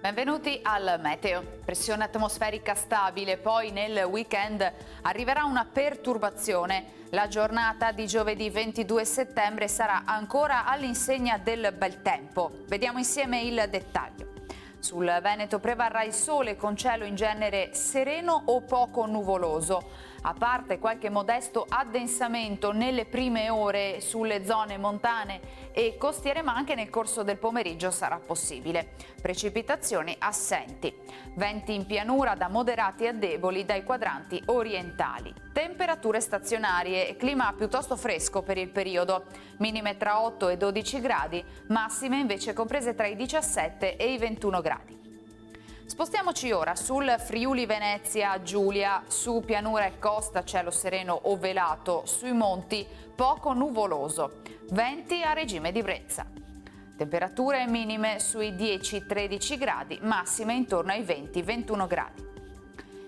Benvenuti al Meteo. Pressione atmosferica stabile, poi nel weekend arriverà una perturbazione. La giornata di giovedì 22 settembre sarà ancora all'insegna del bel tempo. Vediamo insieme il dettaglio. Sul Veneto prevarrà il sole con cielo in genere sereno o poco nuvoloso. A parte qualche modesto addensamento nelle prime ore sulle zone montane e costiere, ma anche nel corso del pomeriggio sarà possibile. Precipitazioni assenti. Venti in pianura da moderati a deboli dai quadranti orientali. Temperature stazionarie e clima piuttosto fresco per il periodo. Minime tra 8 e 12 gradi, massime invece comprese tra i 17 e i 21 gradi. Spostiamoci ora sul Friuli Venezia Giulia, su pianura e costa cielo sereno o velato, sui monti poco nuvoloso, venti a regime di brezza. Temperature minime sui 10-13 gradi, massime intorno ai 20-21 gradi.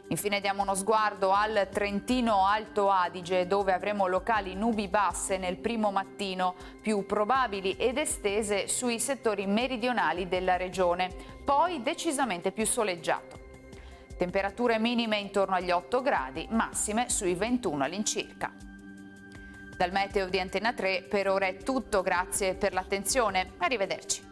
Infine diamo uno sguardo al Trentino Alto Adige, dove avremo locali nubi basse nel primo mattino, più probabili ed estese sui settori meridionali della regione, poi decisamente più soleggiato. Temperature minime intorno agli 8 gradi, massime sui 21 all'incirca. Dal Meteo di Antena 3 per ora è tutto, grazie per l'attenzione, arrivederci.